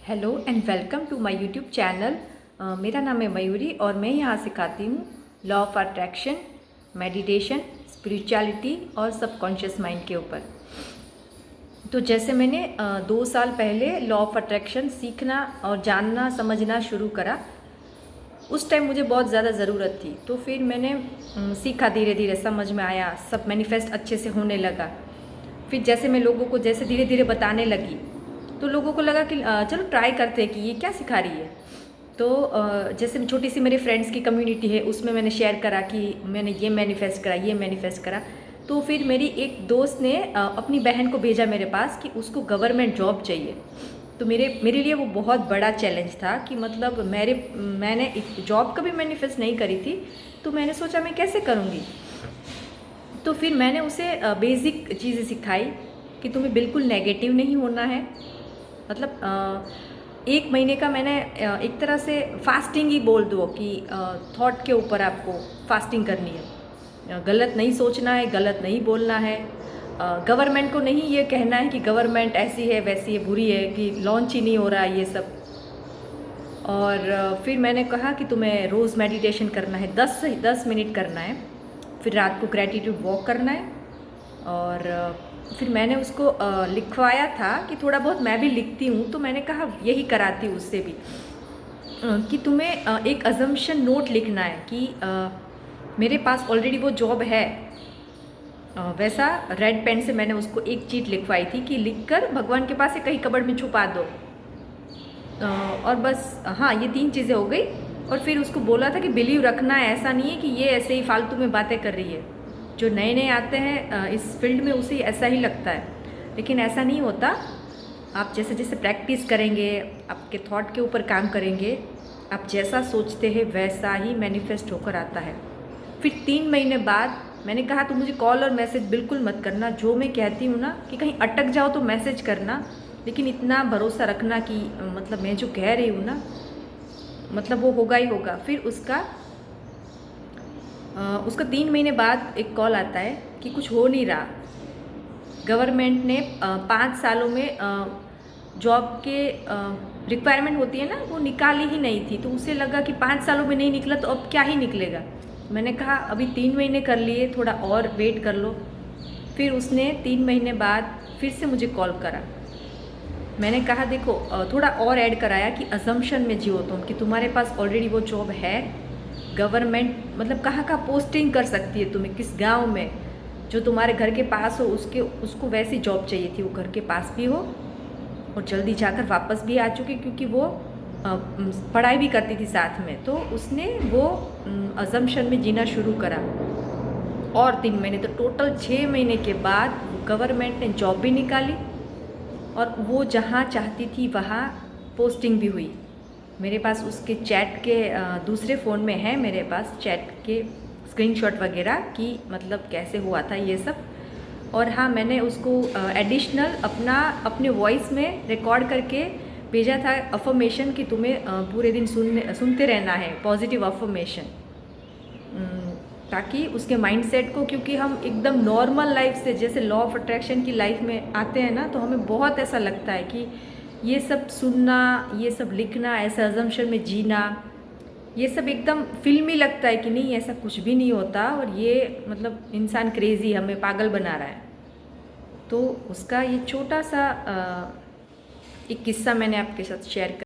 Hello and welcome to my YouTube channel. मेरा नाम है मयूरी और मैं यहाँ सिखाती हूँ law of attraction, meditation, spirituality और सबकॉन्शियस माइंड के ऊपर। तो जैसे मैंने 2 साल पहले लॉ ऑफ अट्रैक्शन सीखना और जानना समझना शुरू करा, उस टाइम मुझे बहुत ज़्यादा ज़रूरत थी। तो फिर मैंने सीखा, धीरे धीरे समझ में आया, सब मैनिफेस्ट अच्छे से होने लगा। फिर जैसे मैं लोगों को जैसे धीरे धीरे बताने लगी तो लोगों को लगा कि चलो ट्राई करते हैं कि ये क्या सिखा रही है। तो जैसे छोटी सी मेरे फ्रेंड्स की कम्युनिटी है, उसमें मैंने शेयर करा कि मैंने ये मैनिफेस्ट करा, ये मैनिफेस्ट करा। तो फिर मेरी एक दोस्त ने अपनी बहन को भेजा मेरे पास कि उसको गवर्नमेंट जॉब चाहिए। तो मेरे लिए वो बहुत बड़ा चैलेंज था कि मतलब मैंने एक जॉब कभी मैनिफेस्ट नहीं करी थी। तो मैंने सोचा मैं कैसे करूँगी। तो फिर मैंने उसे बेसिक चीज़ें सिखाई कि तुम्हें बिल्कुल नेगेटिव नहीं होना है। मतलब 1 महीने का मैंने एक तरह से फास्टिंग ही बोल दो कि थॉट के ऊपर आपको फास्टिंग करनी है। गलत नहीं सोचना है, गलत नहीं बोलना है। गवर्नमेंट को नहीं ये कहना है कि गवर्नमेंट ऐसी है वैसी है बुरी है, कि लॉन्च ही नहीं हो रहा है ये सब। और फिर मैंने कहा कि तुम्हें रोज़ मेडिटेशन करना है, 10 से 10 मिनट करना है। फिर रात को ग्रैटिट्यूड वॉक करना है। और फिर मैंने उसको लिखवाया था कि थोड़ा बहुत मैं भी लिखती हूँ, तो मैंने कहा यही कराती हूँ उससे भी कि तुम्हें एक अजम्पशन नोट लिखना है कि मेरे पास ऑलरेडी वो जॉब है। वैसा रेड पेन से मैंने उसको एक चीट लिखवाई थी कि लिखकर भगवान के पास से कहीं कबड़ में छुपा दो। और बस हाँ, ये 3 चीज़ें हो गई। और फिर उसको बोला था कि बिलीव रखना है, ऐसा नहीं है कि ये ऐसे ही फालतू में बातें कर रही है। जो नए नए आते हैं इस फील्ड में उसे ऐसा ही लगता है, लेकिन ऐसा नहीं होता। आप जैसे जैसे प्रैक्टिस करेंगे, आपके थॉट के ऊपर काम करेंगे, आप जैसा सोचते हैं वैसा ही मैनिफेस्ट होकर आता है। फिर 3 महीने बाद मैंने कहा तो मुझे कॉल और मैसेज बिल्कुल मत करना। जो मैं कहती हूँ ना कि कहीं अटक जाओ तो मैसेज करना, लेकिन इतना भरोसा रखना कि मतलब मैं जो कह रही हूँ ना, मतलब वो होगा ही होगा। फिर उसका 3 महीने बाद एक कॉल आता है कि कुछ हो नहीं रहा। गवर्नमेंट ने 5 सालों में जॉब के रिक्वायरमेंट होती है ना, वो निकाली ही नहीं थी। तो उसे लगा कि 5 सालों में नहीं निकला तो अब क्या ही निकलेगा। मैंने कहा अभी 3 महीने कर लिए, थोड़ा और वेट कर लो। फिर उसने 3 महीने बाद फिर से मुझे कॉल करा। मैंने कहा देखो, थोड़ा और ऐड कराया कि अजम्पशन में जियो तुम, कि तुम्हारे पास ऑलरेडी वो जॉब है। गवर्नमेंट मतलब कहाँ का पोस्टिंग कर सकती है तुम्हें, किस गांव में, जो तुम्हारे घर के पास हो उसको वैसी जॉब चाहिए थी। वो घर के पास भी हो और जल्दी जाकर वापस भी आ चुकी, क्योंकि वो पढ़ाई भी करती थी साथ में। तो उसने वो अजम्पशन में जीना शुरू करा। और 3 महीने तो टोटल 6 महीने के बाद गवर्नमेंट ने जॉब भी निकाली और वो जहाँ चाहती थी वहाँ पोस्टिंग भी हुई। मेरे पास उसके चैट के दूसरे फ़ोन में है, मेरे पास चैट के स्क्रीनशॉट वगैरह कि मतलब कैसे हुआ था ये सब। और हाँ, मैंने उसको एडिशनल अपने वॉइस में रिकॉर्ड करके भेजा था अफर्मेशन कि तुम्हें पूरे दिन सुनते रहना है, पॉजिटिव अफर्मेशन, ताकि उसके माइंडसेट को, क्योंकि हम एकदम नॉर्मल लाइफ से जैसे लॉ ऑफ अट्रैक्शन की लाइफ में आते हैं ना, तो हमें बहुत ऐसा लगता है कि ये सब सुनना, ये सब लिखना, ऐसा अजम्पशन में जीना, ये सब एकदम फिल्मी लगता है कि नहीं ऐसा कुछ भी नहीं होता और ये मतलब इंसान क्रेजी, हमें पागल बना रहा है। तो उसका ये छोटा सा एक किस्सा मैंने आपके साथ शेयर